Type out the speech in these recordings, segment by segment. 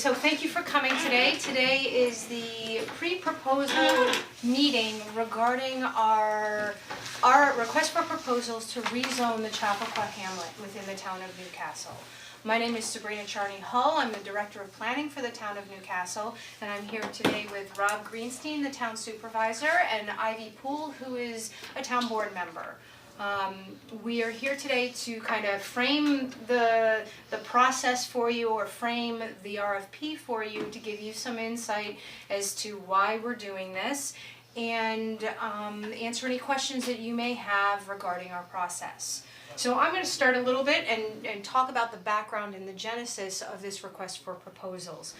so thank you for coming today. Today is the pre-proposal meeting regarding our request for proposals to rezone the Chappaqua Hamlet within the town of Newcastle. My name is Sabrina Charney-Hull. I'm the Director of Planning for the town of Newcastle, and I'm here today with Rob Greenstein, the town supervisor, and Ivey Poole, who is a town board member. We are here today to kind of frame the process for you, or frame the RFP for you, to give you some insight as to why we're doing this, and answer any questions that you may have regarding our process. So I'm going to start a little bit and talk about the background and the genesis of this request for proposals.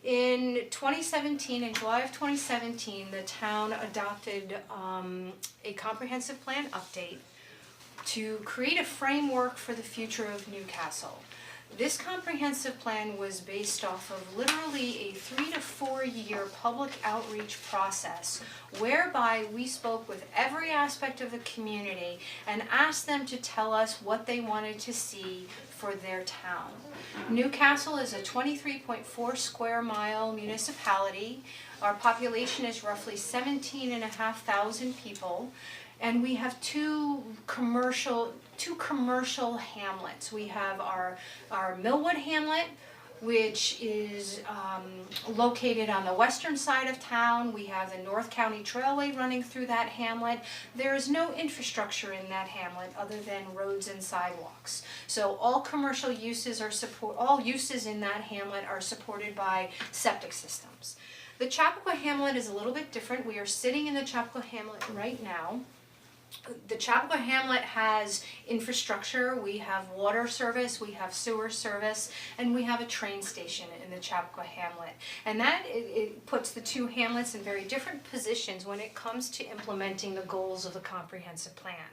In 2017, in July of 2017, the town adopted a comprehensive plan update to create a framework for the future of Newcastle. This comprehensive plan was based off of literally a 3 to 4 year public outreach process, whereby we spoke with every aspect of the community and asked them to tell us what they wanted to see for their town. Newcastle is a 23.4 square mile municipality. Our population is roughly 17,500 people. And we have two commercial hamlets. We have our Millwood Hamlet, which is located on the western side of town. We have the North County Trailway running through that hamlet. There is no infrastructure in that hamlet other than roads and sidewalks. So all commercial uses all uses in that hamlet are supported by septic systems. The Chappaqua Hamlet is a little bit different. We are sitting in the Chappaqua Hamlet right now. The Chappaqua Hamlet has infrastructure. We have water service, we have sewer service, and we have a train station in the Chappaqua Hamlet. And that it puts the two hamlets in very different positions when it comes to implementing the goals of the comprehensive plan.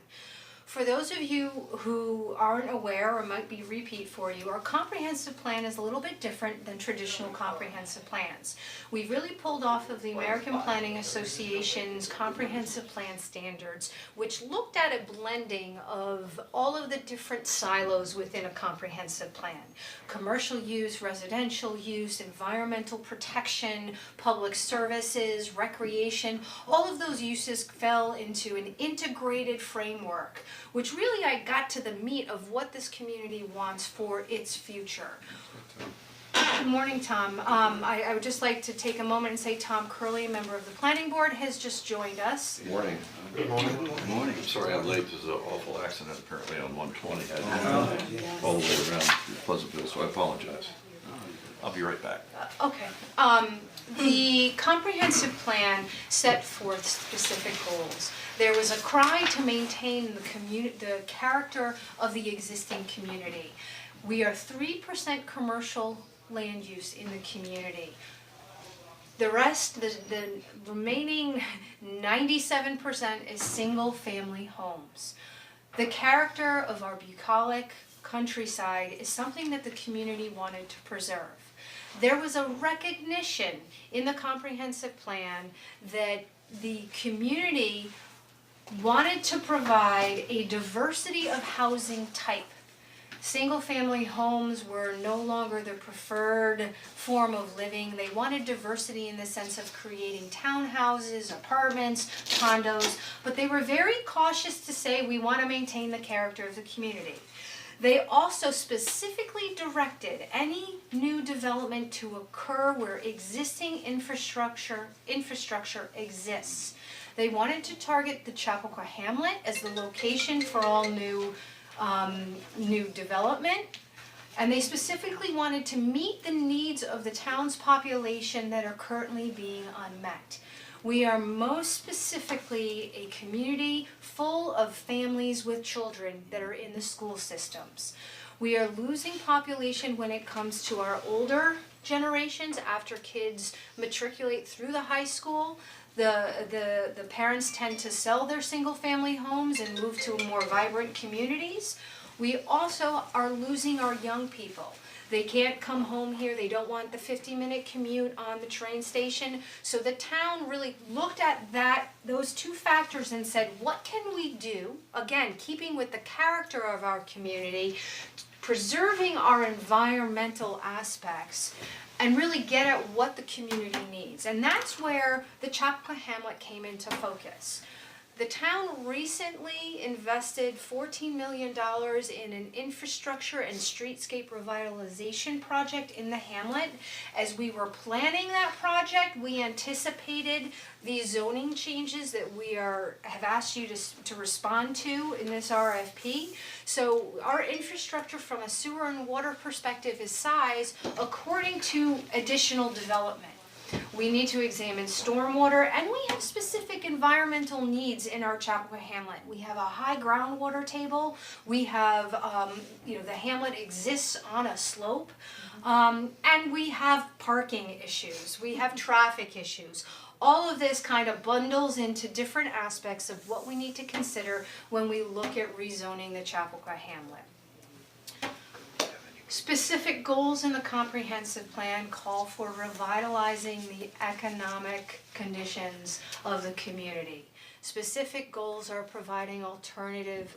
For those of you who aren't aware, or might be repeat for you, our comprehensive plan is a little bit different than traditional comprehensive plans. We've really pulled off of the American Planning Association's comprehensive plan standards, which looked at a blending of all of the different silos within a comprehensive plan. Commercial use, residential use, environmental protection, public services, recreation, all of those uses fell into an integrated framework, which really I got to the meat of what this community wants for its future. Good morning, Tom. I would just like to take a moment and say Tom Curley, a member of the planning board, has just joined us. Good morning. Good morning. Good morning. I'm sorry I'm late. There's an awful accident apparently on 120. I had to go all the way around Pleasantville, so I apologize. I'll be right back. Okay. The comprehensive plan set forth specific goals. There was a cry to maintain the character of the existing community. We are 3% commercial land use in the community. The rest, the remaining 97% is single family homes. The character of our bucolic countryside is something that the community wanted to preserve. There was a recognition in the comprehensive plan that the community wanted to provide a diversity of housing type. Single-family homes were no longer the preferred form of living. They wanted diversity in the sense of creating townhouses, apartments, condos, but they were very cautious to say we want to maintain the character of the community. They also specifically directed any new development to occur where existing infrastructure exists. They wanted to target the Chappaqua Hamlet as the location for all new development, and they specifically wanted to meet the needs of the town's population that are currently being unmet. We are most specifically a community full of families with children that are in the school systems. We are losing population when it comes to our older generations. After kids matriculate through the high school, the parents tend to sell their single family homes and move to more vibrant communities. We also are losing our young people. They can't come home here, they don't want the 50-minute commute on the train station. So the town really looked at those two factors and said, what can we do, again, keeping with the character of our community, preserving our environmental aspects, and really get at what the community needs. And that's where the Chappaqua Hamlet came into focus. The town recently invested $14 million in an infrastructure and streetscape revitalization project in the hamlet. As we were planning that project, we anticipated the zoning changes that we have asked you to respond to in this RFP. So our infrastructure from a sewer and water perspective is sized according to additional development. We need to examine stormwater, and we have specific environmental needs in our Chappaqua Hamlet. We have a high groundwater table. We have, the hamlet exists on a slope, and we have parking issues. We have traffic issues. All of this kind of bundles into different aspects of what we need to consider when we look at rezoning the Chappaqua Hamlet. Specific goals in the comprehensive plan call for revitalizing the economic conditions of the community. Specific goals are providing alternative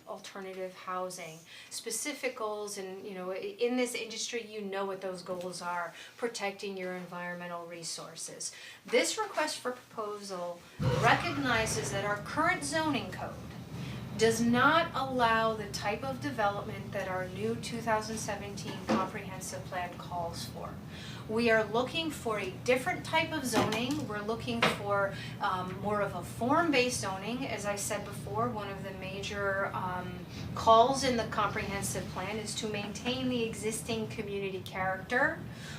housing. Specific goals, and in this industry, you know what those goals are: protecting your environmental resources. This request for proposal recognizes that our current zoning code does not allow the type of development that our new 2017 comprehensive plan calls for. We are looking for a different type of zoning. We're looking for more of a form-based zoning. As I said before, one of the major calls in the comprehensive plan is to maintain the existing community character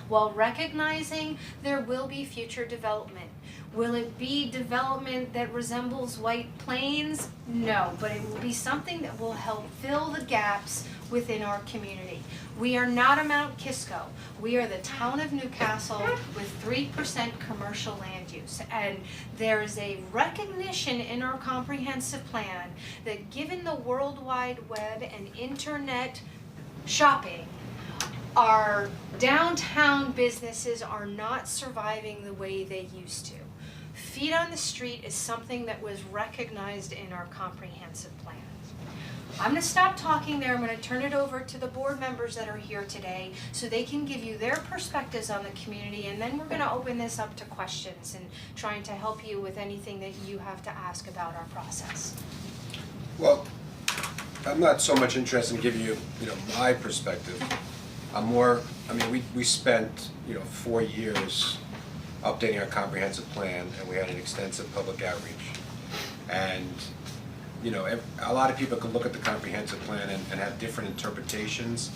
while recognizing there will be future development. Will it be development that resembles White Plains? No, but it will be something that will help fill the gaps within our community. We are not a Mount Kisco. We are the town of Newcastle with 3% commercial land use. And there is a recognition in our comprehensive plan that given the World Wide Web and internet shopping, our downtown businesses are not surviving the way they used to. Feet on the street is something that was recognized in our comprehensive plan. I'm going to stop talking there. I'm going to turn it over to the board members that are here today so they can give you their perspectives on the community, and then we're going to open this up to questions and trying to help you with anything that you have to ask about our process. Well, I'm not so much interested in giving you, my perspective. I'm more, we spent, 4 years updating our comprehensive plan, and we had an extensive public outreach. And a lot of people can look at the comprehensive plan and have different interpretations,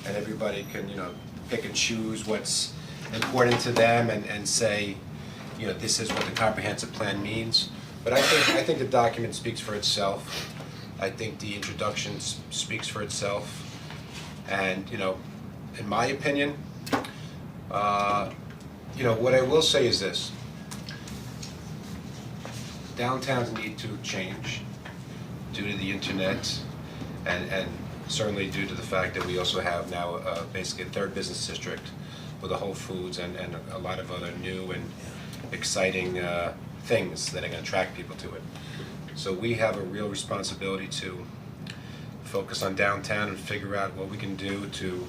and everybody can, pick and choose what's important to them and say, this is what the comprehensive plan means. But I think the document speaks for itself. I think the introduction speaks for itself. And, in my opinion, what I will say is this. Downtowns need to change due to the internet, and certainly due to the fact that we also have now basically a third business district with a Whole Foods and a lot of other new and exciting things that are going to attract people to it. So we have a real responsibility to focus on downtown and figure out what we can do to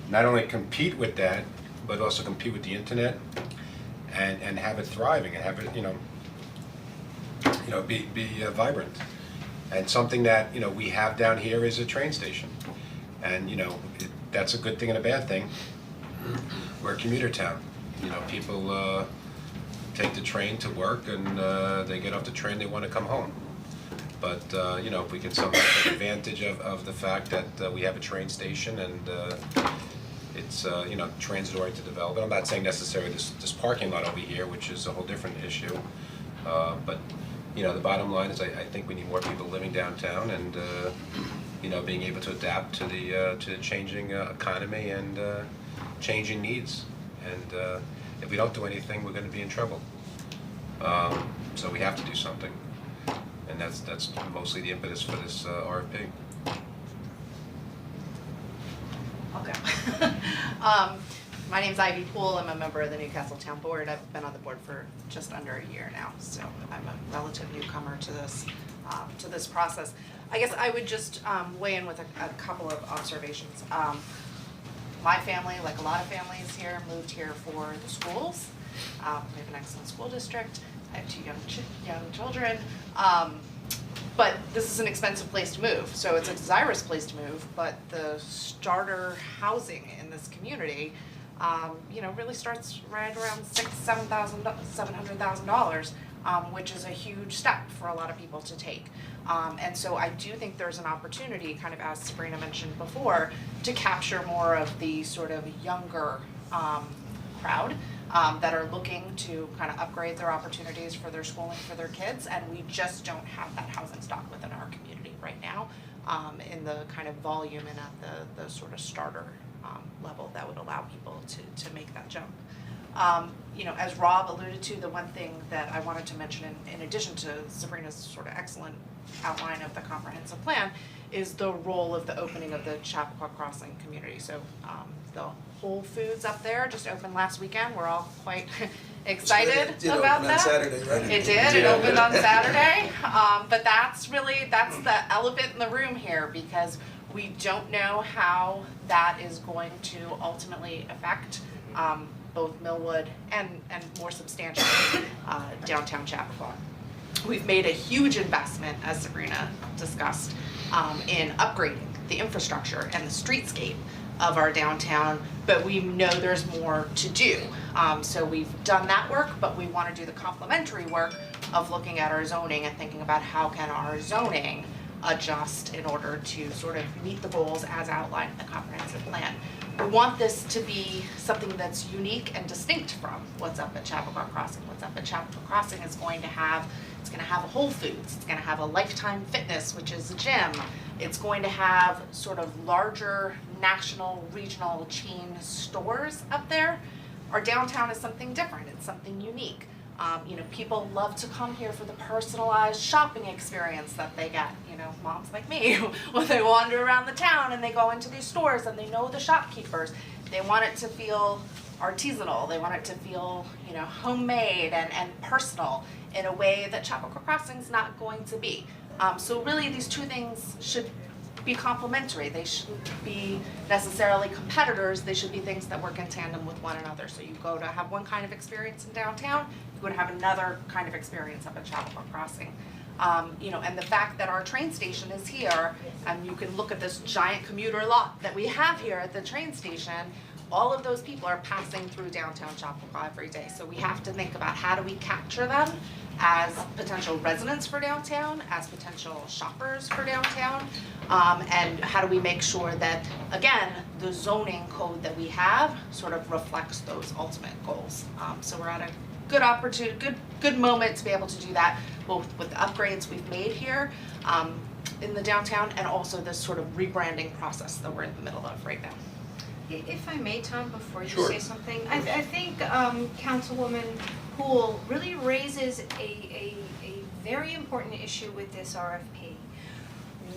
not only compete with that, but also compete with the internet and have it thriving and have it, be vibrant. And something that, we have down here is a train station. And, that's a good thing and a bad thing. We're a commuter town. People take the train to work, and they get off the train, they want to come home. But, if we can somehow take advantage of the fact that we have a train station and it's, transit-oriented development. I'm not saying necessarily this parking lot over here, which is a whole different issue. But, the bottom line is I think we need more people living downtown and, being able to adapt to the changing economy and changing needs. And if we don't do anything, we're going to be in trouble. So we have to do something. And that's mostly the impetus for this RFP. Okay. My name's Ivey Poole. I'm a member of the Newcastle Town Board. I've been on the board for just under a year now, so I'm a relative newcomer to this process. I guess I would just weigh in with a couple of observations. My family, like a lot of families here, moved here for the schools. We have an excellent school district. I have two young children. But this is an expensive place to move, so it's a desirous place to move, but the starter housing in this community, really starts right around $700,000, which is a huge step for a lot of people to take. And so I do think there's an opportunity, kind of as Sabrina mentioned before, to capture more of the sort of younger crowd that are looking to kind of upgrade their opportunities for their schooling for their kids, and we just don't have that housing stock within our community right now in the kind of volume and at the sort of starter level that would allow people to make that jump. As Rob alluded to, the one thing that I wanted to mention in addition to Sabrina's sort of excellent outline of the comprehensive plan is the role of the opening of the Chappaqua Crossing community. So the Whole Foods up there just opened last weekend. We're all quite excited about that. It did open on Saturday, right? It did, it opened on Saturday. But that's the elephant in the room here, because we don't know how that is going to ultimately affect both Millwood and more substantially downtown Chappaqua. We've made a huge investment, as Sabrina discussed, in upgrading the infrastructure and the streetscape of our downtown, but we know there's more to do. So we've done that work, but we want to do the complementary work of looking at our zoning and thinking about how can our zoning adjust in order to sort of meet the goals as outlined in the comprehensive plan. We want this to be something that's unique and distinct from what's up at Chappaqua Crossing. What's up at Chappaqua Crossing is going to have a Whole Foods, it's gonna have a Lifetime Fitness, which is a gym. It's going to have sort of larger national, regional chain stores up there. Our downtown is something different, it's something unique. People love to come here for the personalized shopping experience that they get. Moms like me, when they wander around the town and they go into these stores and they know the shopkeepers. They want it to feel artisanal. They want it to feel, homemade and personal in a way that Chappaqua Crossing's not going to be. So really, these two things should be complementary. They shouldn't be necessarily competitors. They should be things that work in tandem with one another. So you go to have one kind of experience in downtown, you go to have another kind of experience up at Chappaqua Crossing. And the fact that our train station is here, and you can look at this giant commuter lot that we have here at the train station, all of those people are passing through downtown Chappaqua every day. So we have to think about how do we capture them as potential residents for downtown, as potential shoppers for downtown, and how do we make sure that, again, the zoning code that we have sort of reflects those ultimate goals. So we're at a good opportunity, good moment to be able to do that, both with the upgrades we've made here in the downtown, and also this sort of rebranding process that we're in the middle of right now. If I may, Tom, before you Sure. say something, I think Councilwoman Poole really raises a very important issue with this RFP.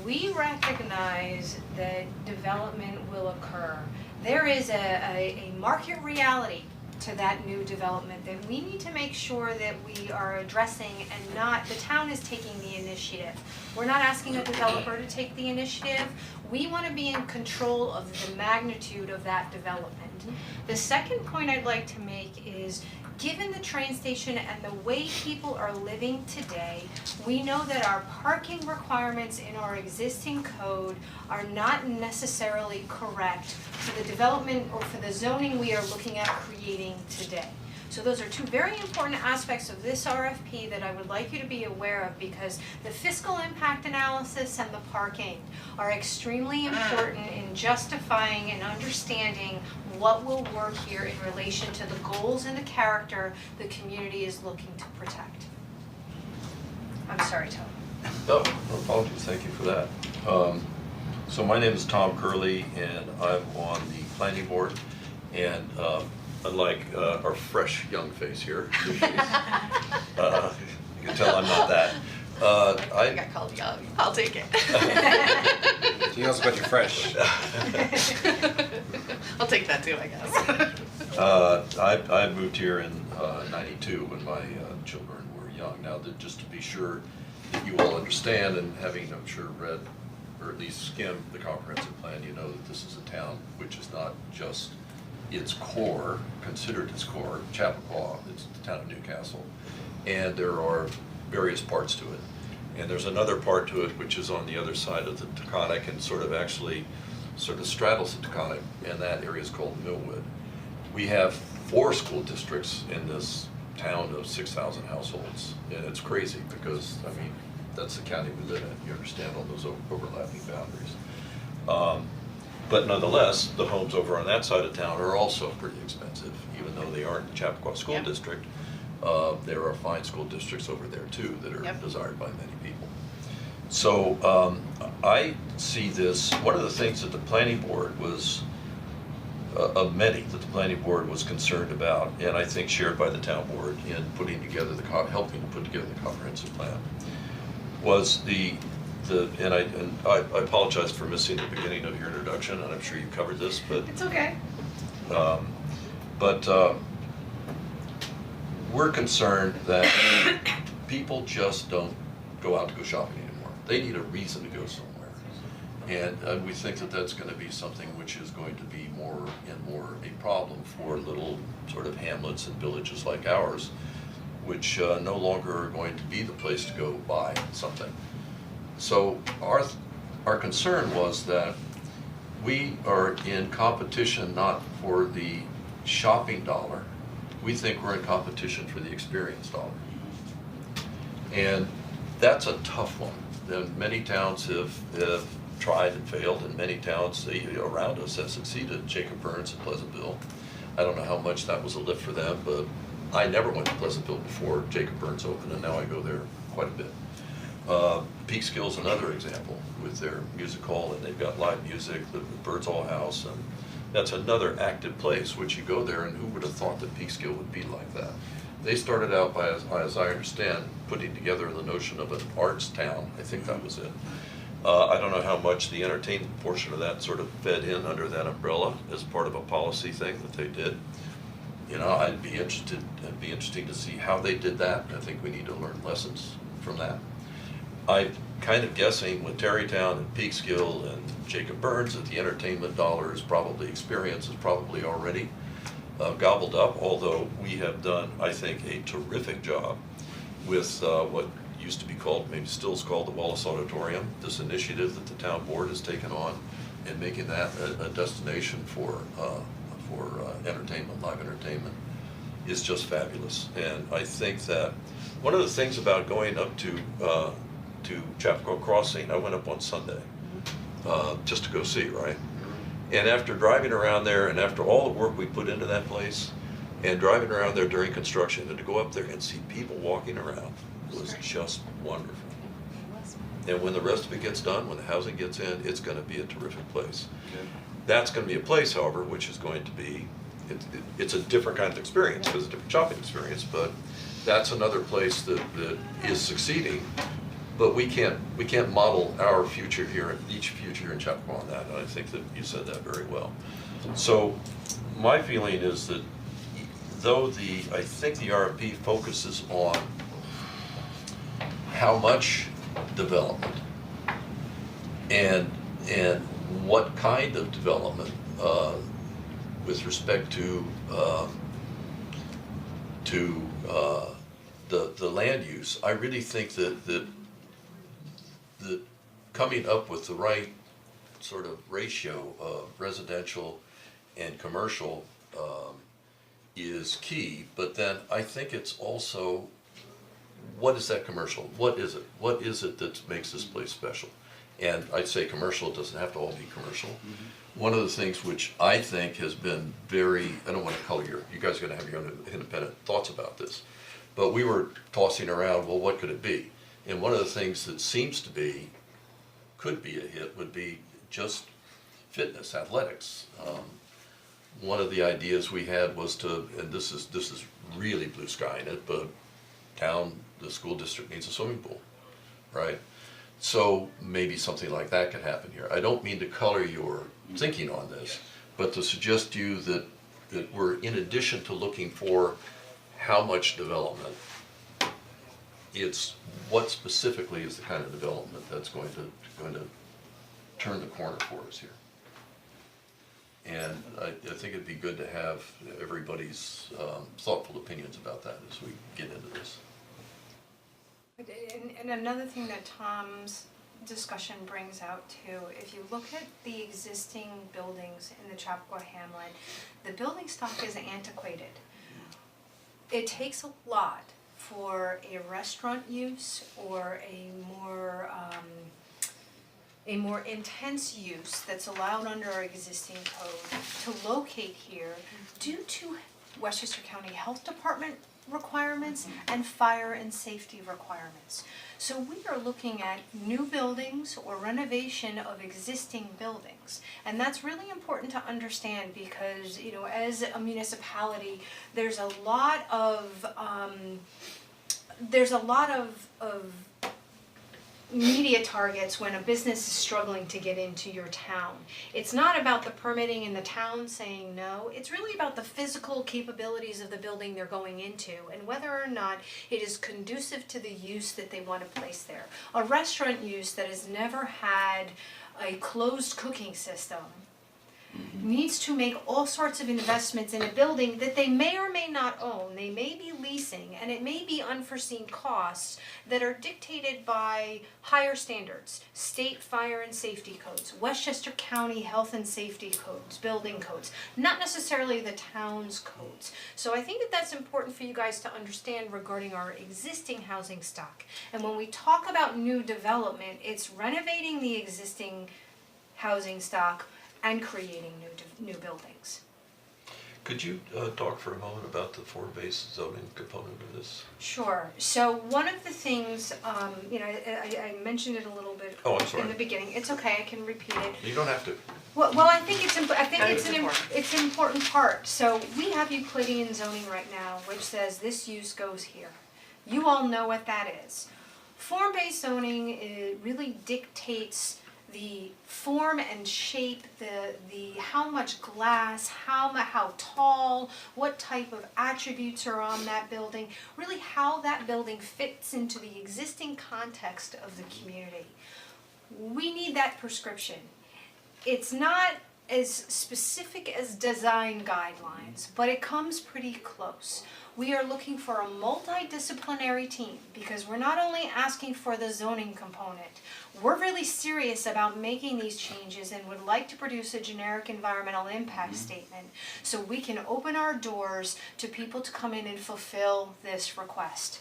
We recognize that development will occur. There is a market reality to that new development that we need to make sure that we are addressing, and not, the town is taking the initiative. We're not asking a developer to take the initiative. We want to be in control of the magnitude of that development. The second point I'd like to make is, given the train station and the way people are living today, we know that our parking requirements in our existing code are not necessarily correct for the development or for the zoning we are looking at creating today. So those are two very important aspects of this RFP that I would like you to be aware of, because the fiscal impact analysis and the parking are extremely important in justifying and understanding what will work here in relation to the goals and the character the community is looking to protect. I'm sorry, Tom. No apologies, thank you for that. So my name is Tom Curley, and I'm on the planning board, and unlike our fresh young face here, you can tell I'm not that. I got called young, I'll take it. She knows about you fresh. I'll take that too, I guess. I moved here in '92 when my children were young. Now, just to be sure that you all understand, and having, I'm sure, read or at least skim the comprehensive plan, you know that this is a town which is not just its core, considered its core, Chappaqua, it's the town of Newcastle. And there are various parts to it. And there's another part to it which is on the other side of the Taconic and sort of straddles the Taconic, and that area is called Millwood. We have 4 school districts in this town of 6,000 households, and it's crazy because, I mean, that's the county we live in, you understand all those overlapping boundaries. But nonetheless, the homes over on that side of town are also pretty expensive, even though they aren't the Chappaqua School Yep. District. There are fine school districts over there too that are Yep. desired by many people. So I see this, one of the things that the planning board was, of many that the planning board was concerned about, and I think shared by the town board in putting together helping to put together the comprehensive plan, was and I apologize for missing the beginning of your introduction, and I'm sure you covered this, but It's okay. We're concerned that people just don't go out to go shopping anymore. They need a reason to go somewhere. And we think that that's gonna be something which is going to be more and more a problem for little sort of hamlets and villages like ours, which no longer are going to be the place to go buy something. So our concern was that we are in competition not for the shopping dollar, we think we're in competition for the experience dollar. And that's a tough one. And many towns have tried and failed, and many towns around us have succeeded. Jacob Burns at Pleasantville, I don't know how much that was a lift for them, but I never went to Pleasantville before Jacob Burns opened, and now I go there quite a bit. Peekskill's another example with their music hall, and they've got live music, the Birdsall House, and that's another active place which you go there, and who would have thought that Peekskill would be like that? They started out by, as I understand, putting together the notion of an arts town. I think that was it. I don't know how much the entertainment portion of that sort of fed in under that umbrella as part of a policy thing that they did. You know, it'd be interesting to see how they did that. I think we need to learn lessons from that. I'm kind of guessing with Terrytown and Peekskill and Jacob Burns that the entertainment dollar is probably, experience is probably already gobbled up, although we have done, I think, a terrific job with what used to be called, maybe still is called the Wallace Auditorium, this initiative that the town board has taken on and making that a destination for entertainment, live entertainment, is just fabulous. And I think that one of the things about going up to Chappaqua Crossing, I went up on Sunday just to go see, right? And after driving around there and after all the work we put into that place and driving around there during construction and to go up there and see people walking around was just wonderful. And when the rest of it gets done, when the housing gets in, it's gonna be a terrific place. That's gonna be a place, however, which is going to be, it's a different kind of experience, because it's a different shopping experience, but that's another place that is succeeding. But we can't model our future here, each future here in Chappaqua on that, and I think that you said that very well. So my feeling is that though I think the RFP focuses on how much development and what kind of development with respect to the land use, I really think that coming up with the right sort of ratio of residential and commercial is key, but then I think it's also, what is that commercial? What is it? What is it that makes this place special? And I'd say commercial, it doesn't have to all be commercial. One of the things which I think has been very, I don't want to color you guys are gonna have your own independent thoughts about this, but we were tossing around, well, what could it be? And one of the things that seems to be, could be a hit, would be just fitness, athletics. One of the ideas we had was to, and this is really blue sky in it, but the school district needs a swimming pool, right? So maybe something like that could happen here. I don't mean to color your thinking on this, but to suggest to you that we're, in addition to looking for how much development, it's what specifically is the kind of development that's going to turn the corner for us here. And I think it'd be good to have everybody's thoughtful opinions about that as we get into this. And another thing that Tom's discussion brings out too, if you look at the existing buildings in the Chappaqua Hamlet, the building stock is antiquated. It takes a lot for a restaurant use or a more intense use that's allowed under our existing code to locate here due to Westchester County Health Department requirements and fire and safety requirements. So we are looking at new buildings or renovation of existing buildings. And that's really important to understand because, you know, as a municipality, there's a lot of media targets when a business is struggling to get into your town. It's not about the permitting in the town saying no, it's really about the physical capabilities of the building they're going into and whether or not it is conducive to the use that they want to place there. A restaurant use that has never had a closed cooking system needs to make all sorts of investments in a building that they may or may not own, they may be leasing, and it may be unforeseen costs that are dictated by higher standards, state fire and safety codes, Westchester County health and safety codes, building codes, not necessarily the town's codes. So I think that that's important for you guys to understand regarding our existing housing stock. And when we talk about new development, it's renovating the existing housing stock and creating new buildings. Could you talk for a moment about the form-based zoning component of this? Sure. So one of the things, I mentioned it a little bit in the beginning. It's okay. I can repeat it. You don't have to. Well, I think it's an important part. So we have Euclidean zoning right now, which says this use goes here. You all know what that is. Form-based zoning really dictates the form and shape, the how much glass, how tall, what type of attributes are on that building, really how that building fits into the existing context of the community. We need that prescription. It's not as specific as design guidelines, but it comes pretty close. We are looking for a multidisciplinary team because we're not only asking for the zoning component, we're really serious about making these changes and would like to produce a generic environmental impact statement so we can open our doors to people to come in and fulfill this request.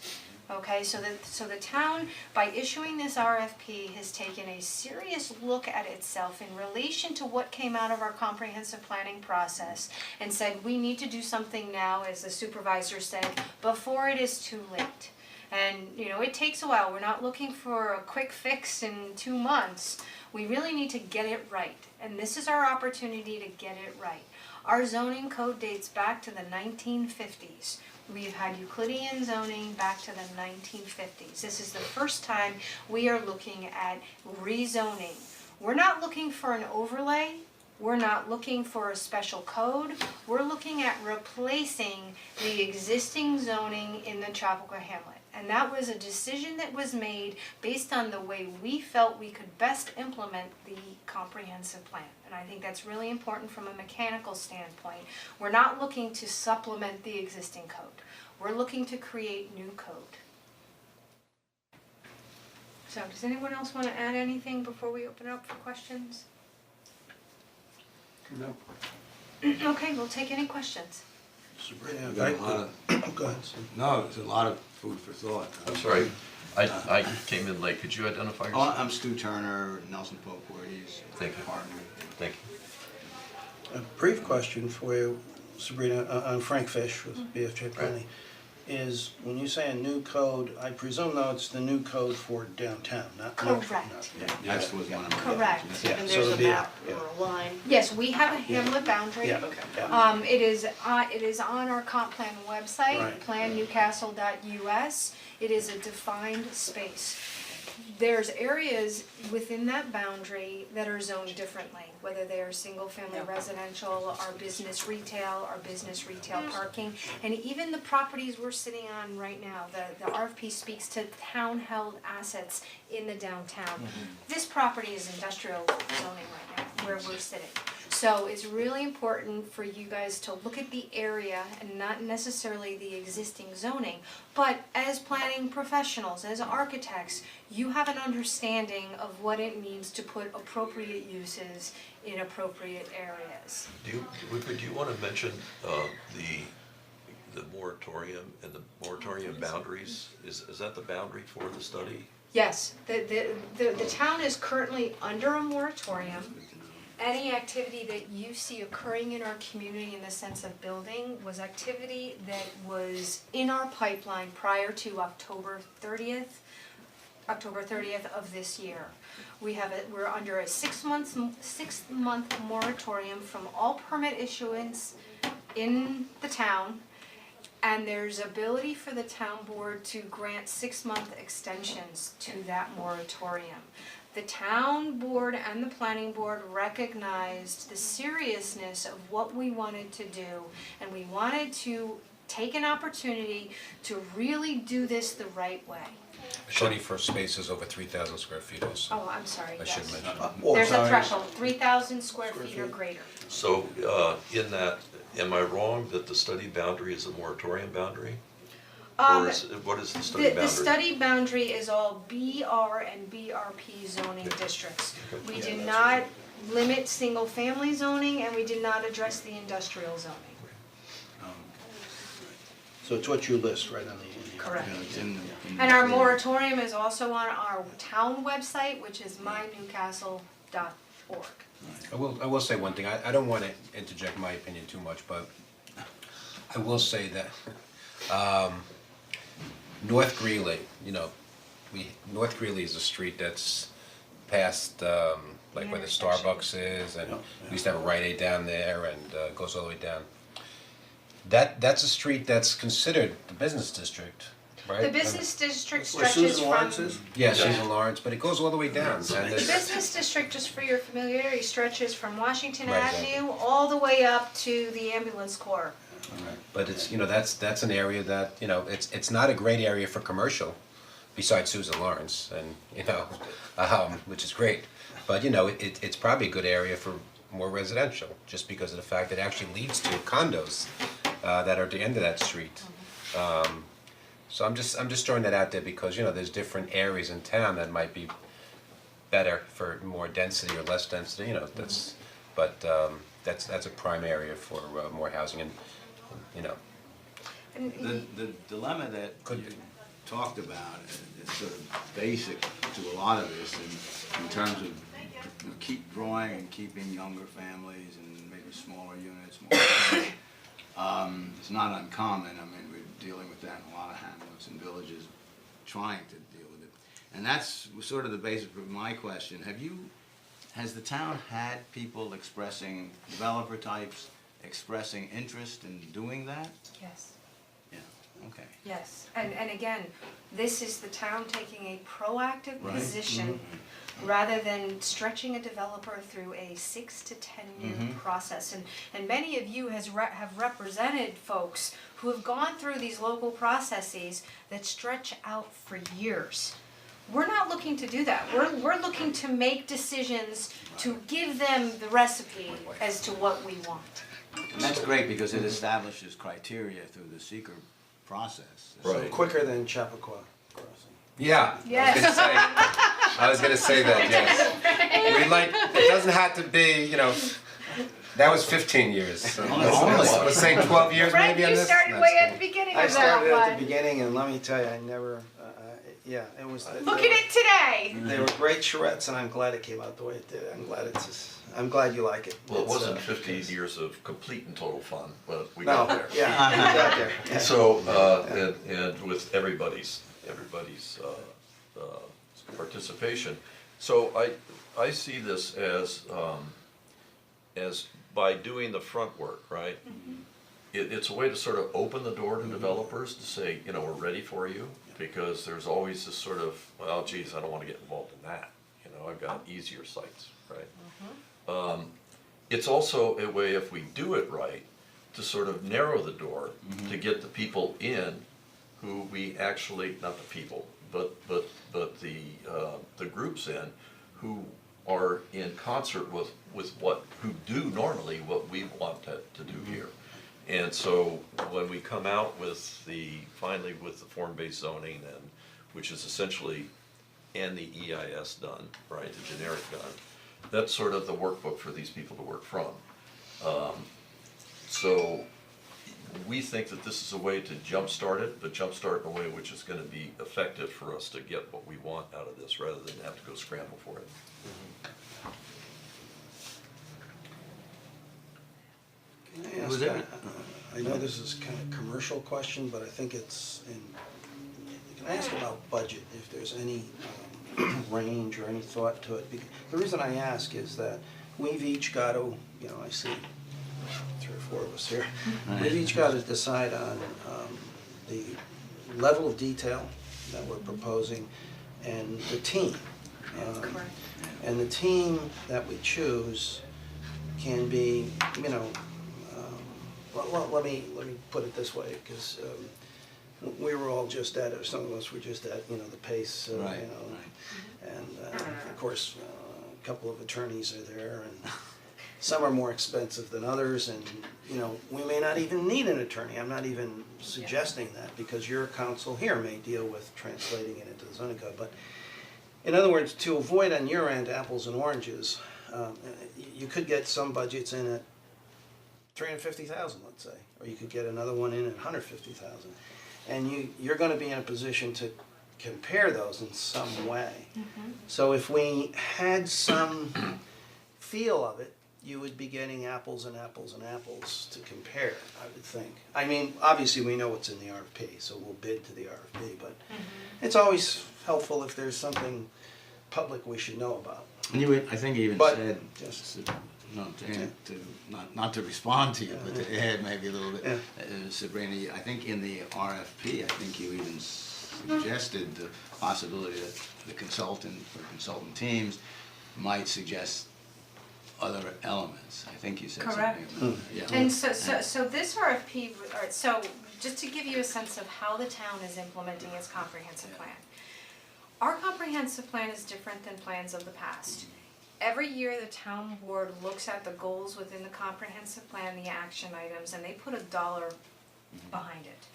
Okay, so the town, by issuing this RFP, has taken a serious look at itself in relation to what came out of our comprehensive planning process and said we need to do something now, as the supervisor said, before it is too late. And, it takes a while. We're not looking for a quick fix in 2 months. We really need to get it right. And this is our opportunity to get it right. Our zoning code dates back to the 1950s. We've had Euclidean zoning back to the 1950s. This is the first time we are looking at rezoning. We're not looking for an overlay. We're not looking for a special code. We're looking at replacing the existing zoning in the Chappaqua Hamlet. And that was a decision that was made based on the way we felt we could best implement the comprehensive plan. And I think that's really important from a mechanical standpoint. We're not looking to supplement the existing code. We're looking to create new code. So does anyone else want to add anything before we open it up for questions? No. Okay, we'll take any questions. Sabrina, Got a lot of, go ahead, Sue. no, it's a lot of food for thought. I'm sorry, I came in late. Could you identify Oh, yourself? I'm Stu Turner, Nelson Pope Voorhees. Thank you. Partner. Thank you. A brief question for you, Sabrina, on Frank Fish with BFJ Planning. Right. Is, when you say a new code, I presume though it's the new code for downtown, not. Correct. Yeah. That was one of my Correct. questions. Yeah, And so there's it'd a be map yeah. or a line. Yes, we have a Hamlet boundary. Yeah, yeah. It is on our comp plan website, Right. plannewcastle.us. It is a defined space. there's areas within that boundary that are zoned differently, whether they are single-family residential, or business retail, parking, and even the properties we're sitting on right now, the RFP speaks to town-held assets in the downtown. This property is industrial zoning right now, where we're sitting. So it's really important for you guys to look at the area and not necessarily the existing zoning, but as planning professionals, as architects, you have an understanding of what it means to put appropriate uses in appropriate areas. Do you wanna mention, the moratorium and the moratorium boundaries? Is that the boundary for the study? Yes, the town is currently under a moratorium. Any activity that you see occurring in our community in the sense of building was activity that was in our pipeline prior to October 30th of this year. We're under a 6 month moratorium from all permit issuance in the town. And there's ability for the town board to grant 6-month extensions to that moratorium. The town board and the planning board recognized the seriousness of what we wanted to do, and we wanted to take an opportunity to really do this the right way. Shorty for spaces over 3,000 square feet also. Oh, I'm sorry, I yes. should mention. There's a threshold, 3,000 square feet or greater. So, in that, am I wrong that the study boundary is a moratorium boundary? Or what is the study boundary? The study boundary is all BR and BRP zoning districts. We did not limit single-family zoning, and we did not address the industrial zoning. So it's what you list right on the. Correct. You know, it's in the- And our moratorium is also on our town website, which is mynewcastle.org. I will say one thing, I don't wanna interject my opinion too much, but I will say that, North Greeley, North Greeley is a street that's past, like where the Starbucks is, and we used to have a Rite Aid down there, and goes all the way down. That's a street that's considered the business district, right? The business district Where stretches Susan Lawrence from, is? Yeah, Susan Lawrence, but it goes all the way down, and the there's, business district, just for your familiarity, stretches from Washington Right, Avenue all the way up to the ambulance corps. but it's, that's an area that, it's not a great area for commercial, besides Susan Lawrence, and, which is great. But, it's probably a good area for more residential, just because of the fact that it actually leads to condos, that are at the end of that street. So I'm just throwing that out there because, there's different areas in town that might be better for more density or less density, that's a prime area for more housing and, And The dilemma that Could you be. talked about is sort of basic to a lot of this in terms of keep growing and keeping younger families and maybe smaller units, it's not uncommon. I mean, we're dealing with that in a lot of hamlets and villages, trying to deal with it. And that's sort of the basis of my question. Has the town had people expressing, developer types, expressing interest in doing that? yes. Yeah, okay. Yes, and again, this is the town taking a proactive Right. position rather than stretching a developer through a 6 to 10 year process. And many of you have represented folks who have gone through these local processes that stretch out for years. We're not looking to do that. We're looking to make decisions to give them the recipe as to what we want. And that's great because it establishes criteria through the seeker process. Right. Quicker than Chappaqua Crossing. yeah, Yes. I was gonna say that, yes. It doesn't have to be, that was 15 years, so let's say 12 years Frank, maybe on you this. started That's way at cool. the beginning I of that started at the one. beginning, and let me tell you, I never, yeah, it was. Look at it today. They were great charrettes, and I'm glad it came out the way it did. I'm glad you like it. Well, it It's, wasn't 15 years of complete and total fun, but we No, got there. yeah, we got there. Yeah. So, and with everybody's participation. So I see this as by doing the front work, right? It's a way to sort of open the door to developers to say, we're ready for you. because there's always this sort of, well, geez, I don't wanna get involved in that, you know, I've got easier sites, right? It's also a way, if we do it right, to sort of narrow the door, to get the people in who we actually, not the people, but the groups in who are in concert with who do normally what we want to do here. And so when we come out with finally with the form-based zoning and, which is essentially, and the EIS done, right, the generic done, that's sort of the workbook for these people to work from. So we think that this is a way to jumpstart it, but jumpstart in a way which is gonna be effective for us to get what we want out of this, rather than have to go scramble for it. Can I Was ask, it- I know this is kind of commercial question, but I think it's in, can I ask about budget, if there's any range or any thought to it? The reason I ask is that we've each got to, you know, I see 3 or 4 of us here, we've each got to decide on the level of detail that we're proposing and the team. Correct. And the team that we choose can be, you know, well, let me put it this way, because we were all just at, or some of us were just at, you know, the PACE, you know, Right. and of course, a couple of attorneys are there, and some are more expensive than others, and, you know, we may not even need an attorney. I'm not even suggesting that, because your counsel here may deal with translating it into the zoning code, but in other words, to avoid on your end apples and oranges, you could get some budgets in at $350,000, let's say, or you could get another one in at $150,000, and you're going to be in a position to compare those in some way. So if we had some feel of it, you would be getting apples and apples and apples to compare, I would think. I mean, obviously we know what's in the RFP, so we'll bid to the RFP, but it's always helpful if there's something public we should know about. And you, I think you even But- said, Yes. no, not to respond to you, but to add maybe a little bit. Yeah. Sabrina, I think in the RFP, I think you even suggested the possibility that the consultant or consultant teams might suggest other elements. I think you said something Correct. about that. Yeah. And so this RFP, alright, so just to give you a sense of how the town is implementing its comprehensive plan. Our comprehensive plan is different than plans of the past. Every year, the town board looks at the goals within the comprehensive plan, the action items, and they put $1 behind it.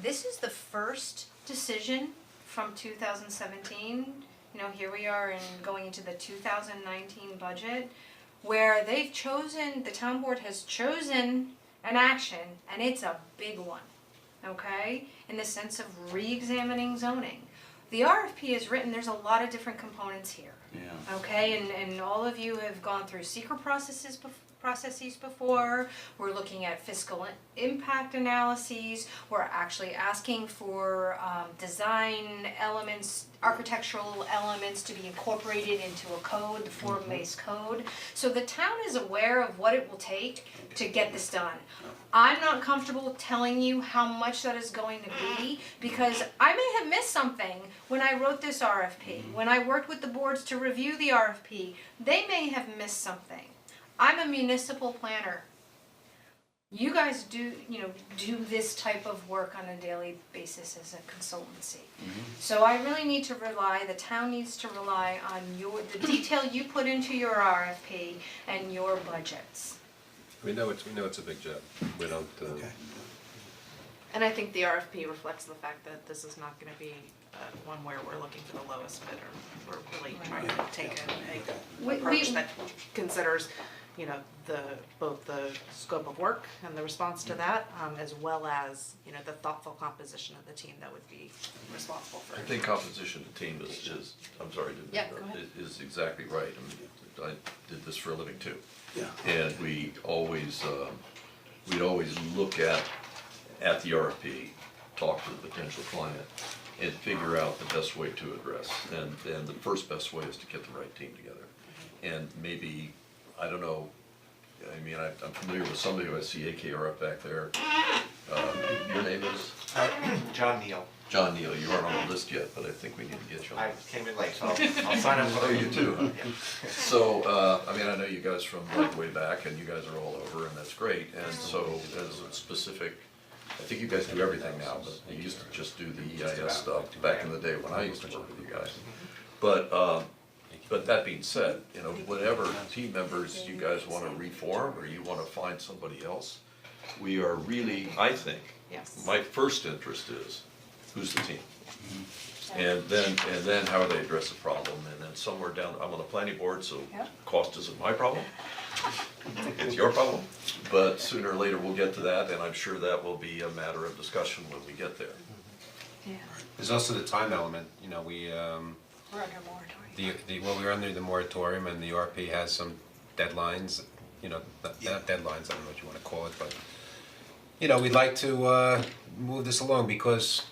This is the first decision from 2017, you know, here we are going into the 2019 budget, where they've chosen, the town board has chosen an action, and it's a big one, okay? In the sense of re-examining zoning. The RFP is written, there's a lot of different components here. Yeah. Okay, and all of you have gone through secret processes before, we're looking at fiscal impact analyses, we're actually asking for design elements, architectural elements to be incorporated into a code, the form-based code. So the town is aware of what it will take to get this done. I'm not comfortable telling you how much that is going to be, because I may have missed something when I wrote this RFP. When I worked with the boards to review the RFP, they may have missed something. I'm a municipal planner. You guys do this type of work on a daily basis as a consultancy. So I really need to rely, the town needs to rely on the detail you put into your RFP and your budgets. We know it's a big job. We don't, Okay. And I think the RFP reflects the fact that this is not gonna be one where we're looking for the lowest bidder. We're really trying to take a approach that considers, you know, both the scope of work and the response to that, as well as, you know, the thoughtful composition of the team that would be responsible for I it. think composition of the team is I'm sorry, Yeah, go ahead. is exactly right. I mean, I did this for a living too. Yeah. And we'd always look at the RFP, talk to the potential client, and figure out the best way to address. And the first best way is to get the right team together. And maybe, I don't know, I mean, I'm familiar with somebody who I see AKRF back there. Your name is? John Neal. John Neal, you aren't on the list yet, but I think we need to get you on. I came in late, so I'll sign up for Oh, it. you too, huh? So, I mean, I know you guys from like way back and you guys are all over and that's great. And so as a specific, I think you guys do everything now, but you used to just do the EIS stuff back in the day when I used to work with you guys. But that being said, you know, whatever team members you guys wanna reform or you wanna find somebody else, we are really, I think, Yes. my first interest is, who's the team? And then how they address the problem, and then somewhere down, I'm on the planning board, so Yep. cost isn't my problem. It's your problem, but sooner or later we'll get to that, and I'm sure that will be a matter of discussion when we get there. Yeah, There's also the time element, you know, we, we're under moratorium. well, we're under the moratorium and the RP has some deadlines, you know, not deadlines, I don't know what you wanna call it, but, you know, we'd like to, move this along because,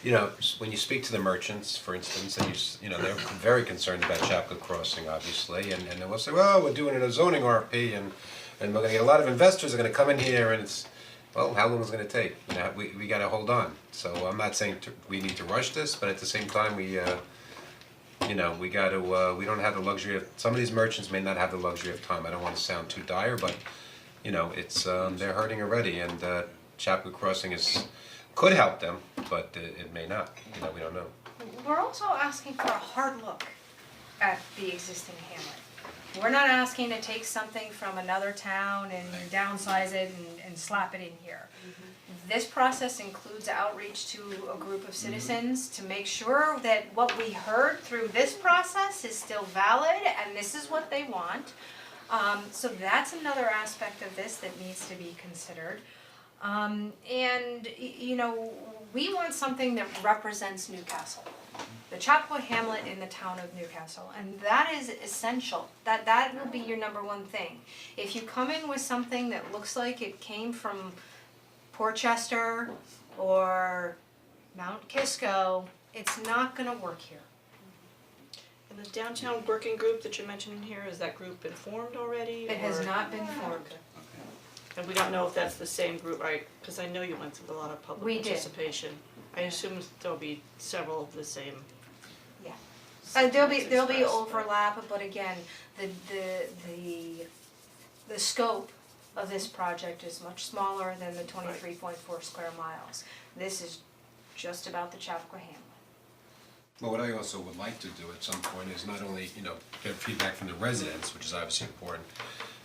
you know, when you speak to the merchants, for instance, and you know, they're very concerned about Chapel Crossing, obviously, and they will say, well, we're doing a zoning RFP and we're gonna get a lot of investors are gonna come in here and it's, well, how long is it gonna take? You know, we gotta hold on. So I'm not saying we need to rush this, but at the same time, you know, we gotta, we don't have the luxury of, some of these merchants may not have the luxury of time. I don't wanna sound too dire, but, you know, it's, they're hurting already and, Chapel Crossing could help them, but it may not, you know, we don't know. We're also asking for a hard look at the existing hamlet. We're not asking to take something from another town and downsize it and slap it in here. This process includes outreach to a group of citizens to make sure that what we heard through this process is still valid and this is what they want. So that's another aspect of this that needs to be considered. You know, we want something that represents Newcastle. The Chapel Hamlet in the town of Newcastle, and that is essential. That will be your number one thing. If you come in with something that looks like it came from Portchester or Mount Kisco, it's not gonna work here. And the downtown working group that you're mentioning here, is that group been formed already? It has or- not been formed. And we don't know if that's the same group, right? Cause I know you went through a lot of public We did. participation. I assume there'll be several of the same. Yeah. There'll be Expressed, right? overlap, but again, the scope of this project is much smaller than the 23.4 square miles. This is just about the Chapel Hamlet. Well, what I also would like to do at some point is not only, you know, get feedback from the residents, which is obviously important,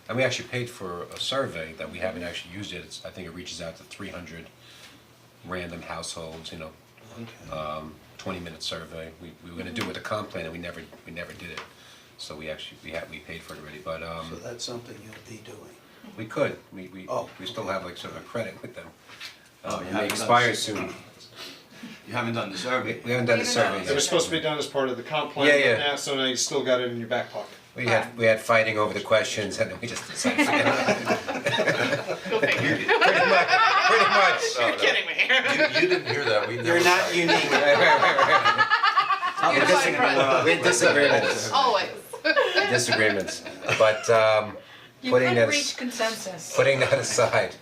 and we actually paid for a survey that we haven't actually used yet. I think it reaches out to 300 random households, you know, 20-minute survey. We were gonna do it with a comp plan and we never did it. So we paid for it already, but So that's something you'll be doing. we could, we Oh, still have like sort of a credit with them. Oh, you It haven't may done expire this. soon. You haven't done the survey. We haven't done the survey It yet. was supposed to be done as part of the comp plan, Yeah, yeah. now, so now you still got it in your back pocket. We had fighting over the questions and then we just decided to forget about it. Go figure. Pretty much. You're kidding me. You didn't hear that, we never. You're not unique. We're in disagreements. Always. Disagreements, but You putting could that, reach consensus. putting that aside,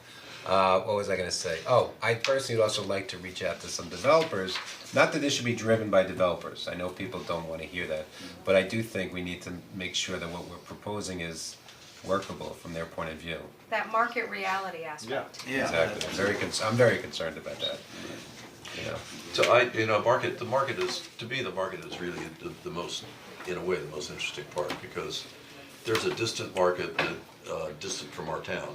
what was I gonna say? Oh, I personally would also like to reach out to some developers, not that this should be driven by developers, I know people don't wanna hear that, but I do think we need to make sure that what we're proposing is workable from their point of view. That market reality aspect. Yeah. Exactly, I'm very concerned about that, you know. So the market is, to me, the market is really the most, in a way, the most interesting part, because there's a distant market that, distant from our town,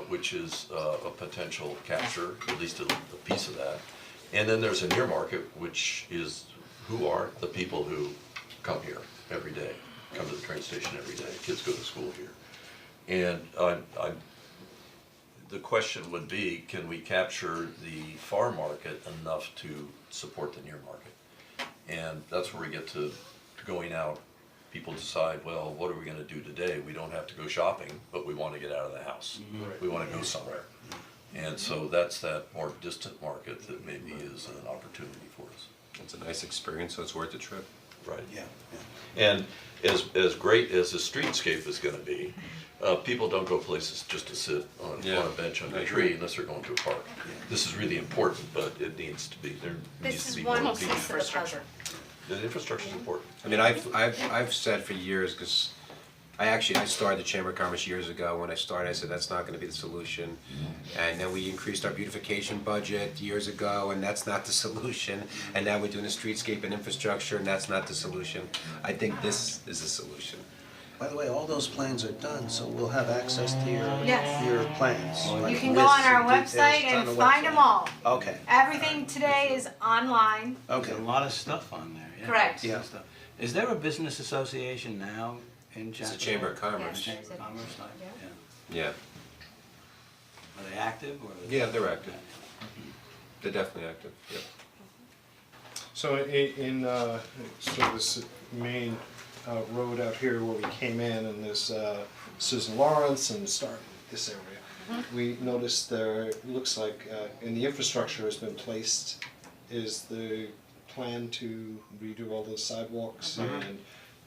which is a potential capture, at least a piece of that. And then there's a near market, which is, who are the people who come here every day, come to the train station every day, kids go to school here. And the question would be, can we capture the far market enough to support the near market? And that's where we get to going out, people decide, well, what are we gonna do today? We don't have to go shopping, but we wanna get out of the house. We wanna go somewhere. And so that's that more distant market that maybe is an opportunity for us. It's a nice experience, so it's worth the trip. right? Yeah, And as great as the streetscape is gonna be, people don't go places just to sit on a bench under a tree unless they're going to a park. This is really important, but it needs to be, there needs This to is be more one people. piece of the puzzle. The infrastructure is important. I mean, I've said for years, cause I started the Chamber of Commerce years ago. When I started, I said that's not gonna be the solution. And then we increased our beautification budget years ago, and that's not the solution. And now we're doing the streetscape and infrastructure, and that's not the solution. I think this is the solution. by the way, all those plans are done, so we'll have access to Yes. your plans. You can go on our With some website details on and the find website. them all. Okay, Everything today is online. okay. There's a lot of stuff on there, yeah. Correct. Yeah. Stuff. Is there a business association now in It's Chappaqua? the Chamber of Commerce. Chamber of Commerce, like, Yeah. yeah. Yeah, Are they active or? yeah, they're active. They're definitely active, yeah. So in sort of this main road out here where we came in and there's Susan Lawrence and start this area. We noticed there, it looks like and the infrastructure has been placed, is the plan to redo all those sidewalks and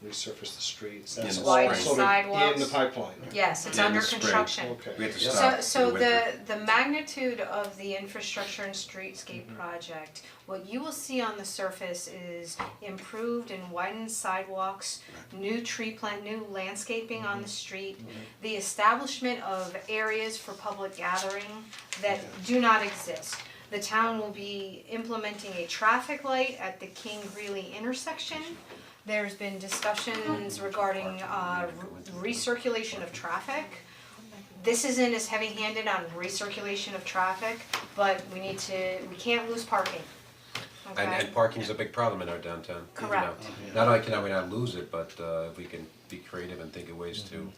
resurface the streets. That's the all Widen sort of sidewalks. in the pipeline. Yes, it's Yeah, in under the spring. construction. Okay. We have to Yeah. stop So in the winter. the magnitude of the infrastructure and streetscape project, what you will see on the surface is improved and widened sidewalks, new new landscaping on the street, the establishment of areas for public gathering that do not exist. The town will be implementing a traffic light at the King Greeley intersection. There's been discussions regarding recirculation of traffic. This isn't as heavy-handed on recirculation of traffic, but we can't lose parking. Okay? And parking's a big problem in our downtown, you know. Correct. Not only can we not lose it, but if we can be creative and think of ways to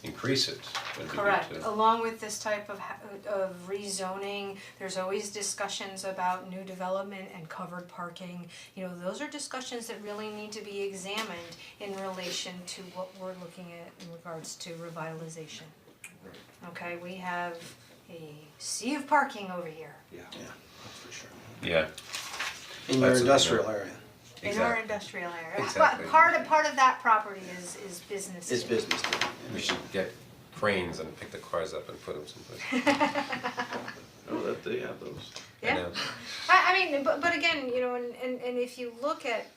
increase it, then we need Correct, to. along with this type of rezoning, there's always discussions about new development and covered parking. You know, those are discussions that really need to be examined in relation to what we're looking at in regards to revitalization. Okay, we have a sea of parking over here Yeah, that's for sure. Yeah, In your That's what we industrial know. area, in our industrial area. Exactly. But part of that property is business it's too. business too. we should get cranes and pick the cars up and put them someplace. Oh, that they have those. Yeah. know. I mean, but again, you know, and if you look at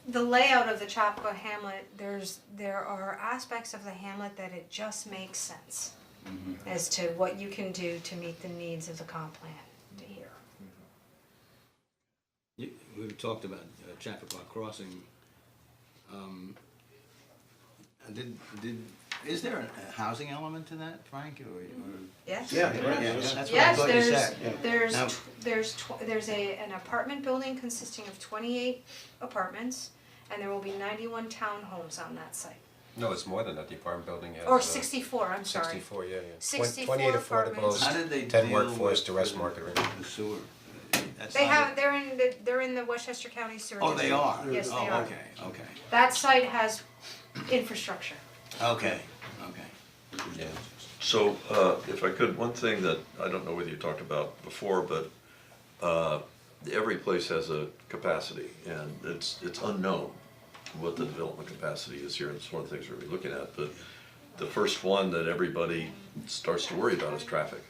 the layout of the Chappaqua Hamlet, there are aspects of the hamlet that it just makes sense as to what you can do to meet the needs of the comp plan here. We've talked about Chappaqua Crossing. Is there a housing element to that, Frank, or? Yes? Yeah, right. Yeah, that's what I Yes, thought you said. Now- there's an apartment building consisting of 28 apartments, and there will be 91 townhomes on that site. No, it's more than that, the apartment building has. Or 64, I'm sorry. 64, yeah, yeah. 64 28 apartments. affordables, How did they 10 deal workforce with to rest market rate. the sewer? That's They not have, it. they're in the Westchester County Sewer Oh, District. they are? Yes, they Oh, are. okay. That site has infrastructure. Okay. Yeah. So, if I could, one thing that, I don't know whether you talked about before, but, every place has a capacity, and it's unknown what the development capacity is here, and it's one of the things we're gonna be looking at, but the first one that everybody starts to worry about is traffic.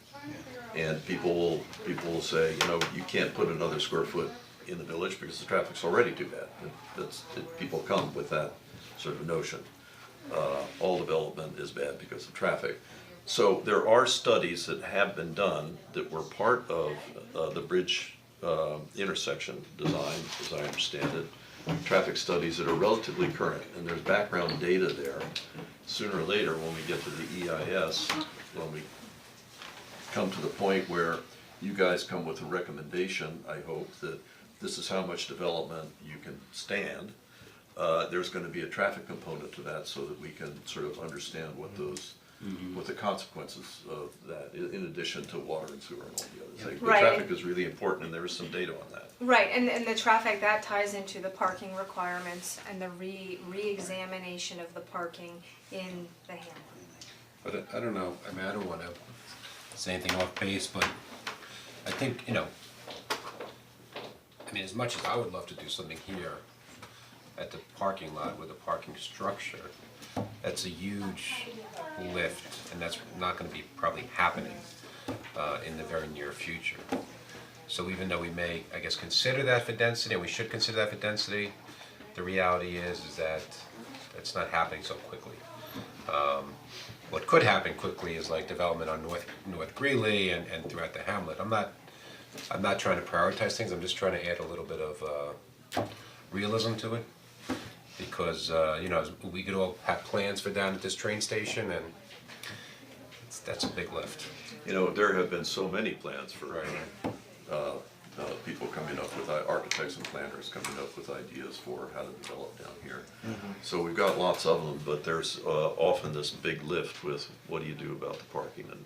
And people will say, you know, you can't put another square foot in the village because the traffic's already too bad. People come with that sort of notion. All development is bad because of traffic. So there are studies that have been done that were part of the bridge intersection design, as I understand it. Traffic studies that are relatively current, and there's background data there. Sooner or later, when we get to the EIS, when we come to the point where you guys come with a recommendation, I hope, that this is how much development you can stand. There's gonna be a traffic component to that so that we can sort of understand what those, what the consequences of that, in addition to water and sewer and all the other things. But Right. traffic is really important, and there is some data on that. Right, and the traffic, that ties into the parking requirements and the re-examination of the parking in the hamlet. But I don't know, I mean, I don't wanna say anything off base, but I think, you know, I mean, as much as I would love to do something here, at the parking lot with a parking structure, that's a huge lift, and that's not gonna be probably happening in the very near future. So even though we may, I guess, consider that for density, and we should consider that for density, the reality is that it's not happening so quickly. What could happen quickly is like development on North Greeley and throughout the Hamlet. I'm not trying to prioritize things, I'm just trying to add a little bit of realism to it. Because you know, we could all have plans for down at this train station, and that's a big lift. You know, there have been so many plans for Right. people coming up with, architects and planners coming up with ideas for how to develop down here. So we've got lots of them, but there's often this big lift with what do you do about the parking and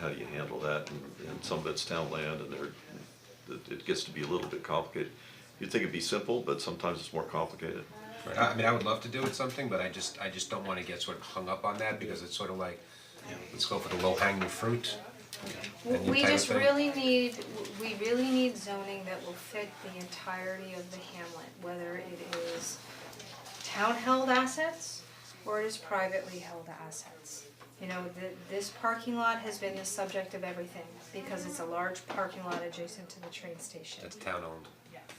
how do you handle that, and some of it's town land, and it gets to be a little bit complicated. You'd think it'd be simple, but sometimes it's more complicated. Right. I mean, I would love to do it something, but I just don't wanna get sort of hung up on that, because it's sort of like, let's go for the low hanging fruit. And you We type of just thing. really need zoning that will fit the entirety of the hamlet, whether it is town-held assets or it is privately held assets. You know, this parking lot has been the subject of everything, because it's a large parking lot adjacent to the train station. That's town owned.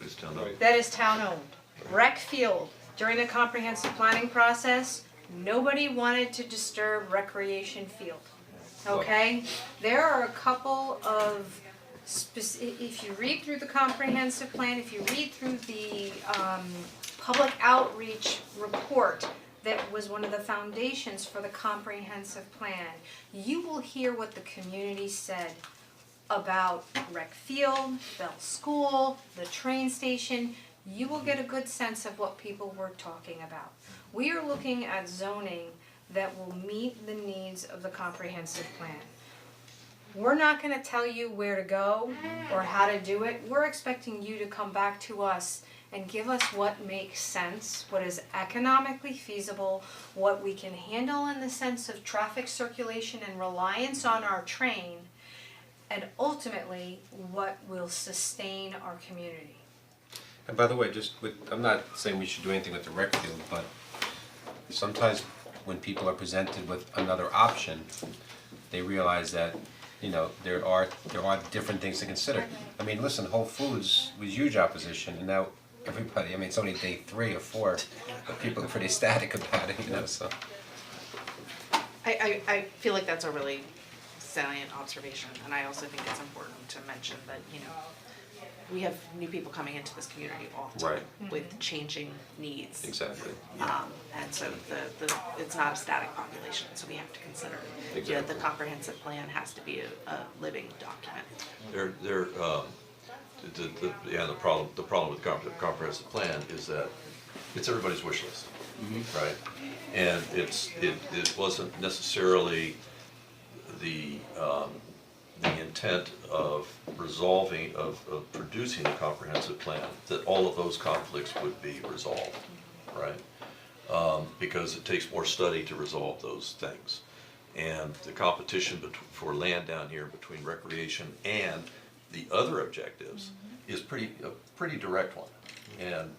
It's town owned. That is town-owned. Rec field, during the comprehensive planning process, nobody wanted to disturb recreation field. Okay? There are a couple of if you read through the comprehensive plan, if you read through the public outreach report that was one of the foundations for the comprehensive plan, you will hear what the community said about rec field, Bell School, the train station. You will get a good sense of what people were talking about. We are looking at zoning that will meet the needs of the comprehensive plan. We're not gonna tell you where to go or how to do it. We're expecting you to come back to us and give us what makes sense, what is economically feasible, what we can handle in the sense of traffic circulation and reliance on our train, and ultimately, what will sustain our community. And by the way, I'm not saying we should do anything with the rec field, but sometimes when people are presented with another option, they realize that, you know, there are different things to consider. I mean, listen, Whole Foods was huge opposition, and now everybody, I mean, it's only day 3 or 4, but people are pretty ecstatic about it, you know, so. I feel like that's a really salient observation, and I also think it's important to mention that, you know, we have new people coming into this community all the time with changing needs. Exactly. And so it's not a static population, so we have to consider. Yeah, the comprehensive plan has to be a living document. The problem with the comprehensive plan is that it's everybody's wish list, right? And it wasn't necessarily the intent of resolving, of producing a comprehensive plan, that all of those conflicts would be resolved, right? Because it takes more study to resolve those things. And the competition for land down here between recreation and the other objectives is a pretty direct one. And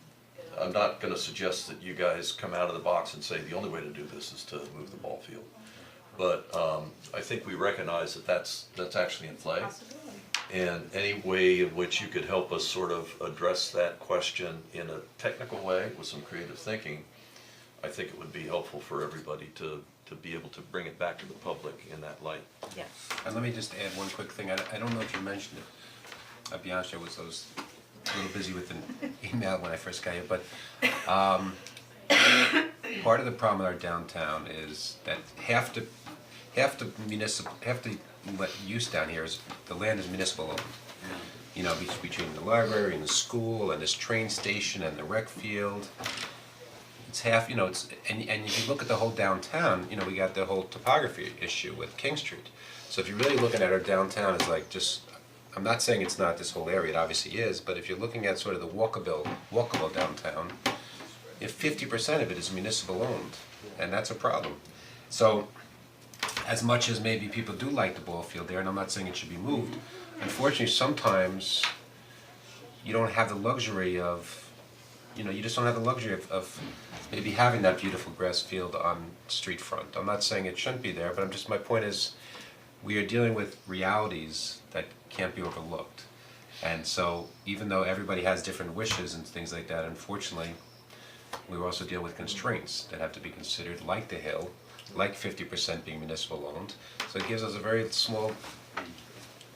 I'm not gonna suggest that you guys come out of the box and say the only way to do this is to move the ball field. But I think we recognize that that's actually in play. And any way in which you could help us sort of address that question in a technical way with some creative thinking, I think it would be helpful for everybody to be able to bring it back to the public in that light. Yeah. And let me just add one quick thing, I don't know if you mentioned it, I'll be honest, I was a little busy with an email when I first got here, but part of the problem with our downtown is that half the use down here is, the land is municipal owned. You know, between the library and the school and this train station and the rec field. It's half, you know, and if you look at the whole downtown, you know, we got the whole topography issue with King Street. So if you're really looking at our downtown as like just, I'm not saying it's not this whole area, it obviously is, but if you're looking at sort of the walkable downtown, if 50% of it is municipal owned, and that's a problem. So, as much as maybe people do like the ball field there, and I'm not saying it should be moved, unfortunately, sometimes you don't have the luxury of you know, you just don't have the luxury of maybe having that beautiful grass field on street front. I'm not saying it shouldn't be there, but my point is, we are dealing with realities that can't be overlooked. And so, even though everybody has different wishes and things like that, unfortunately, we also deal with constraints that have to be considered, like the hill, like 50% being municipal owned. So it gives us a very small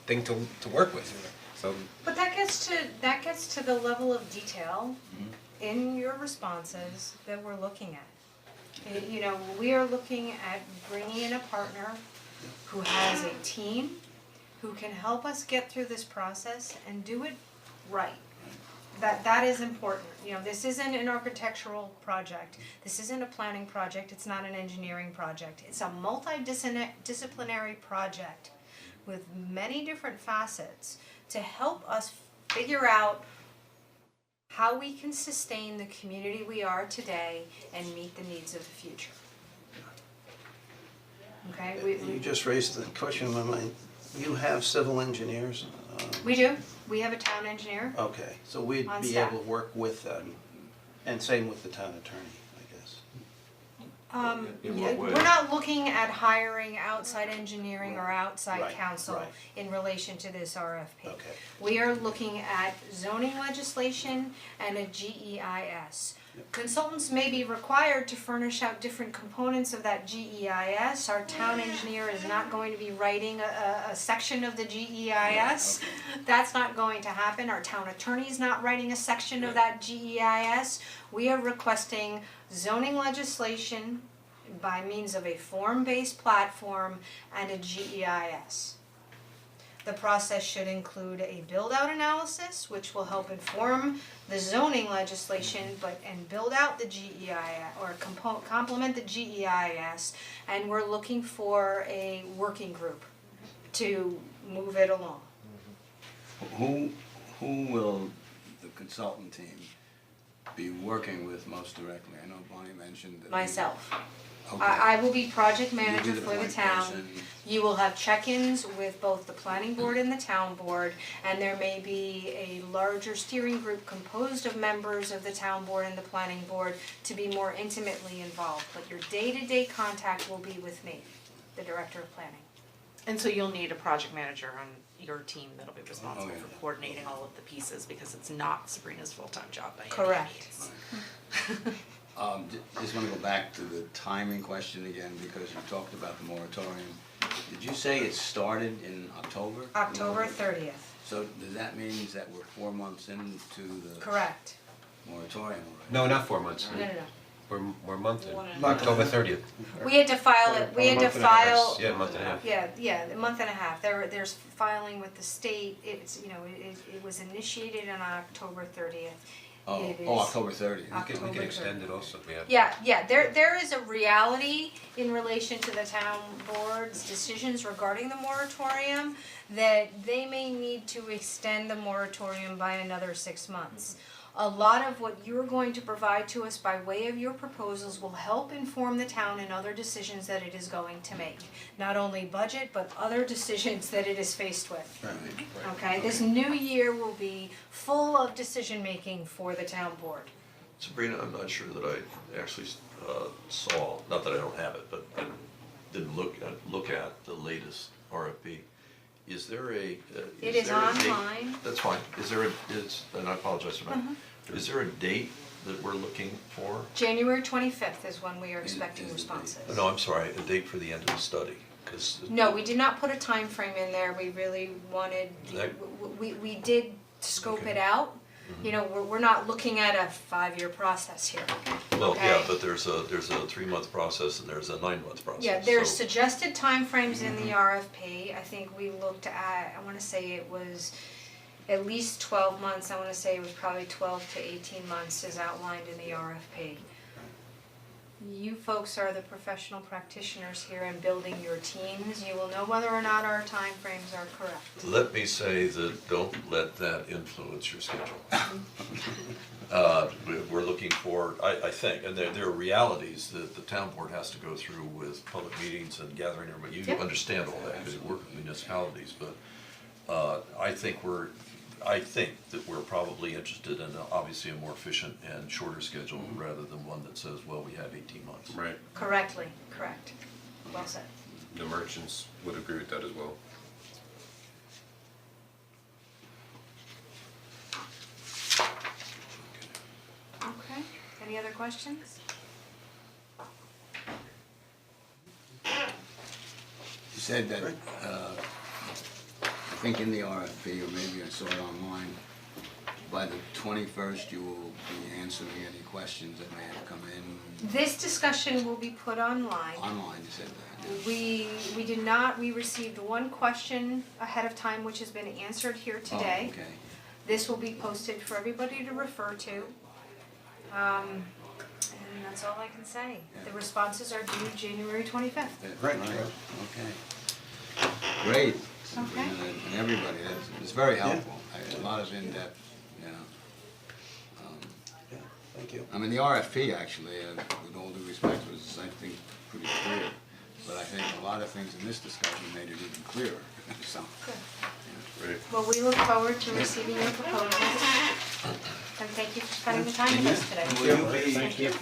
thing to work with. So But that gets to the level of detail in your responses that we're looking at. You know, we are looking at bringing in a partner who has a team, who can help us get through this process and do it right. That is important. You know, this isn't an architectural project, this isn't a planning project, it's not an engineering project. It's a multidisciplinary project with many different facets to help us figure out how we can sustain the community we are today and meet the needs of the future. Okay, You just raised the question in my mind. You have civil engineers? we do, we have a town engineer. Okay, so we'd On be staff. able to work with them, and same with the town attorney, I guess. In what way? We're not looking at hiring outside engineering or outside Right, counsel right. in relation to this RFP. Okay. We are looking at zoning legislation and a GEIS. Consultants may be required to furnish out different components of that GEIS. Our town engineer is not going to be writing a section of the GEIS. That's not going to happen. Our town attorney's not writing a section of that GEIS. We are requesting zoning legislation by means of a form-based platform and a GEIS. The process should include a build-out analysis, which will help inform the zoning legislation, and build out the GEIS, or complement the GEIS, and we're looking for a working group to move it along. Who will the consultant team be working with most directly? I know Bonnie mentioned that. Myself. Okay. I will be project manager You'll be the for the point town. person. You will have check-ins with both the planning board and the town board, and there may be a larger steering group composed of members of the town board and the planning board to be more intimately involved. But your day-to-day contact will be with me, the director of planning. And so you'll need a project manager on your team that'll be responsible Oh, yeah. for coordinating all of the pieces, because it's not Sabrina's full-time job by any Correct. means. Just wanna go back to the timing question again, because you talked about the moratorium. Did you say it started in October? October 30th, So does that mean that we're 4 months into the correct. moratorium already? no, not 4 months. No. We're a month in. One and a half. October 30th. We had to file it, we Or a had to month and a half. file. Yeah, a month and a half. Yeah, a month and a half. There's filing with the state. It's, you know, it was initiated on October 30th. It is October 30th. We October can extend it also if we have. Yeah, there is a reality in relation to the town board's decisions regarding the moratorium, that they may need to extend the moratorium by another 6 months. A lot of what you're going to provide to us by way of your proposals will help inform the town in other decisions that it is going to make. Not only budget, but other decisions that it is faced with. Right. Okay, this new year will be full of decision-making for the town board. Sabrina, I'm not sure that I actually saw, not that I don't have it, but I didn't look at the latest RFP. Is there a, It is is there a date? online. That's fine. Is there and I apologize for that. Is there a date that we're looking for? January 25th is when we are expecting is the date. responses. No, I'm sorry, a date for the end of the study, because. No, we did not put a time frame in there. We really wanted, That- we did scope Okay. it out. You know, we're not looking at a 5-year process here. Well, yeah, okay? but there's a 3-month process and there's a 9-month process. Yeah, there's so- suggested timeframes in the RFP. I think we looked at, I wanna say it was at least 12 months. I wanna say it was probably 12 to 18 months is outlined in the RFP. You folks are the professional practitioners here in building your teams. You will know whether or not our timeframes are correct. Let me say that don't let that influence your schedule. We're looking for, I think, and there are realities that the town board has to go through with public meetings and gathering everybody. You Yep. understand all that because you work with municipalities, but I think I think that we're probably interested in obviously a more efficient and shorter schedule rather than one that says, well, we have 18 months. Right, Correctly, correct. Well said. the merchants would agree with that as well. Okay, any other questions? You said that, I think in the RFP, or maybe I saw it online, by the 21st, you will be answering any questions that may have come in This discussion will be put online. online, you said that. We did not, we received one question ahead of time, which has been answered here today. Oh, okay. This will be posted for everybody to refer to. And that's all I can say. The responses are due January 25th. Right, okay. Great. Okay. And everybody, it's very helpful. A lot of in-depth, you know. Yeah, thank you. I mean, the RFP actually, with all due respect, was, I think, pretty clear. But I think a lot of things in this discussion made it even clearer, so. Great. Well, we look forward to receiving your proposals. And thank you for spending the time with us today. Will you be, Thank you.